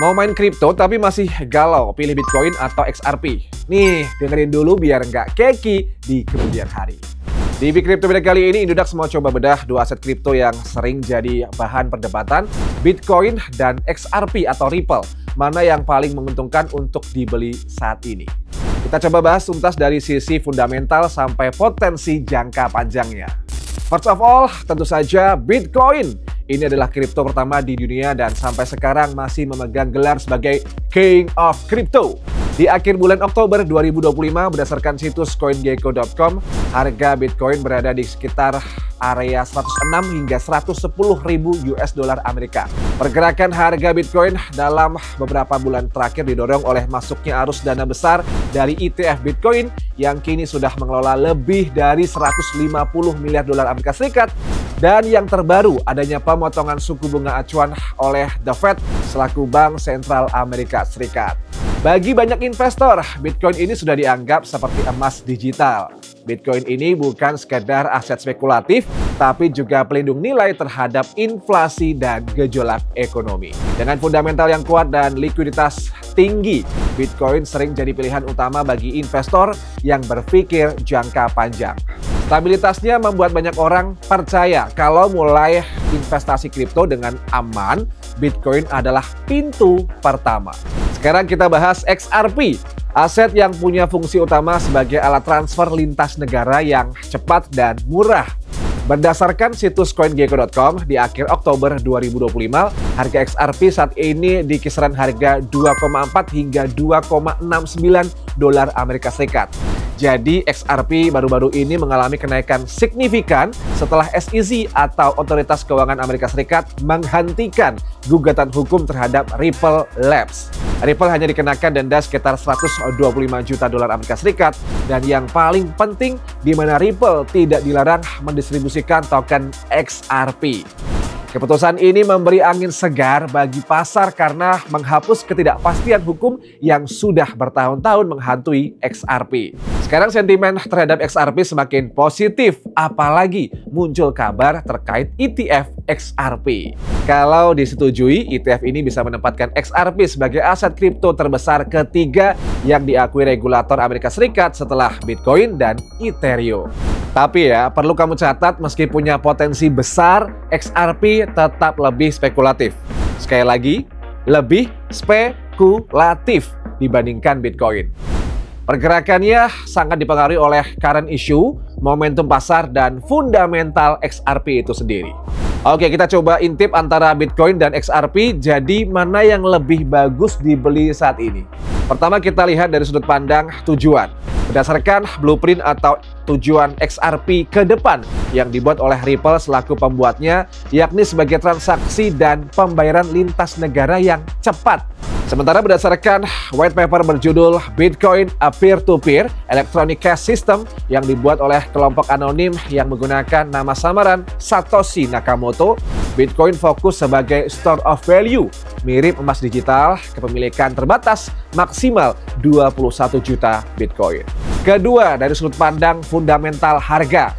Mau main kripto tapi masih galau pilih Bitcoin atau XRP? Nih, dengerin dulu biar nggak keki di kemudian hari. Di Big Crypto Video kali ini, Indodax mau coba bedah dua aset kripto yang sering jadi bahan perdebatan, Bitcoin dan XRP atau Ripple. Mana yang paling menguntungkan untuk dibeli saat ini? Kita coba bahas tuntas dari sisi fundamental sampai potensi jangka panjangnya. First of all, tentu saja Bitcoin. Ini adalah kripto pertama di dunia dan sampai sekarang masih memegang gelar sebagai King of Crypto. Di akhir bulan Oktober 2025, berdasarkan situs CoinGecko.com, harga Bitcoin berada di sekitar area 106 hingga 110 ribu US dollar Amerika. Pergerakan harga Bitcoin dalam beberapa bulan terakhir didorong oleh masuknya arus dana besar dari ETF Bitcoin yang kini sudah mengelola lebih dari 150 miliar dolar Amerika Serikat. Dan yang terbaru, adanya pemotongan suku bunga acuan oleh The Fed selaku Bank Sentral Amerika Serikat. Bagi banyak investor, Bitcoin ini sudah dianggap seperti emas digital. Bitcoin ini bukan sekedar aset spekulatif, tapi juga pelindung nilai terhadap inflasi dan gejolak ekonomi. Dengan fundamental yang kuat dan likuiditas tinggi, Bitcoin sering jadi pilihan utama bagi investor yang berpikir jangka panjang. Stabilitasnya membuat banyak orang percaya kalau mulai investasi kripto dengan aman, Bitcoin adalah pintu pertama. Sekarang kita bahas XRP, aset yang punya fungsi utama sebagai alat transfer lintas negara yang cepat dan murah. Berdasarkan situs CoinGecko.com, di akhir Oktober 2025, harga XRP saat ini di kisaran harga 2,4 hingga 2,69 dolar Amerika Serikat. Jadi XRP baru-baru ini mengalami kenaikan signifikan setelah SEC atau Otoritas Keuangan Amerika Serikat menghentikan gugatan hukum terhadap Ripple Labs. Ripple hanya dikenakan denda sekitar 125 juta dolar Amerika Serikat dan yang paling penting di mana Ripple tidak dilarang mendistribusikan token XRP. Keputusan ini memberi angin segar bagi pasar karena menghapus ketidakpastian hukum yang sudah bertahun-tahun menghantui XRP. Sekarang sentimen terhadap XRP semakin positif, apalagi muncul kabar terkait ETF XRP. Kalau disetujui, ETF ini bisa menempatkan XRP sebagai aset kripto terbesar ketiga yang diakui regulator Amerika Serikat setelah Bitcoin dan Ethereum. Tapi ya, perlu kamu catat meski punya potensi besar, XRP tetap lebih spekulatif. Sekali lagi, lebih spekulatif dibandingkan Bitcoin. Pergerakannya sangat dipengaruhi oleh current issue, momentum pasar, dan fundamental XRP itu sendiri. Oke, kita coba intip antara Bitcoin dan XRP, jadi mana yang lebih bagus dibeli saat ini? Pertama kita lihat dari sudut pandang tujuan. Berdasarkan blueprint atau tujuan XRP ke depan yang dibuat oleh Ripple selaku pembuatnya, yakni sebagai transaksi dan pembayaran lintas negara yang cepat. Sementara berdasarkan white paper berjudul Bitcoin A Peer-to-Peer Electronic Cash System yang dibuat oleh kelompok anonim yang menggunakan nama samaran Satoshi Nakamoto, Bitcoin fokus sebagai store of value, mirip emas digital, kepemilikan terbatas, maksimal 21 juta Bitcoin. Kedua, dari sudut pandang fundamental harga.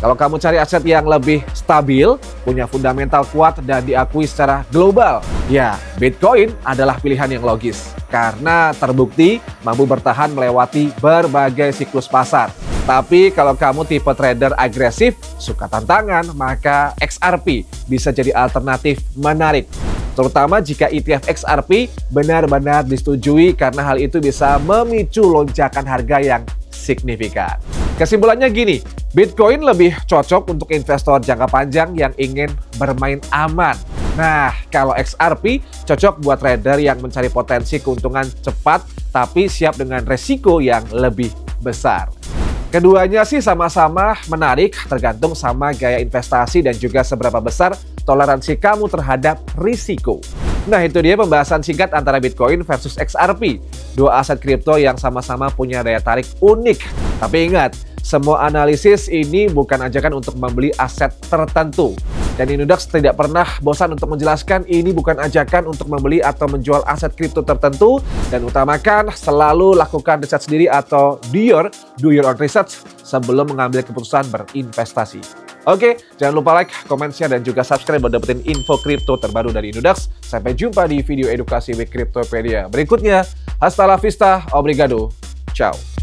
Kalau kamu cari aset yang lebih stabil, punya fundamental kuat dan diakui secara global, ya Bitcoin adalah pilihan yang logis. Karena terbukti mampu bertahan melewati berbagai siklus pasar. Tapi kalau kamu tipe trader agresif, suka tantangan, maka XRP bisa jadi alternatif menarik. Terutama jika ETF XRP benar-benar disetujui karena hal itu bisa memicu lonjakan harga yang signifikan. Kesimpulannya gini, Bitcoin lebih cocok untuk investor jangka panjang yang ingin bermain aman. Nah, kalau XRP cocok buat trader yang mencari potensi keuntungan cepat tapi siap dengan resiko yang lebih besar. Keduanya sih sama-sama menarik, tergantung sama gaya investasi dan juga seberapa besar toleransi kamu terhadap risiko. Nah, itu dia pembahasan singkat antara Bitcoin versus XRP. Dua aset kripto yang sama-sama punya daya tarik unik. Tapi ingat, semua analisis ini bukan ajakan untuk membeli aset tertentu. Dan Indodax tidak pernah bosan untuk menjelaskan ini bukan ajakan untuk membeli atau menjual aset kripto tertentu. Dan utamakan selalu lakukan riset sendiri atau do your own research sebelum mengambil keputusan berinvestasi. Oke, jangan lupa like, komen, share, dan juga subscribe buat dapetin info kripto terbaru dari Indudax. Sampai jumpa di video edukasi Week Cryptopedia berikutnya. Hasta la vista, obrigado, ciao.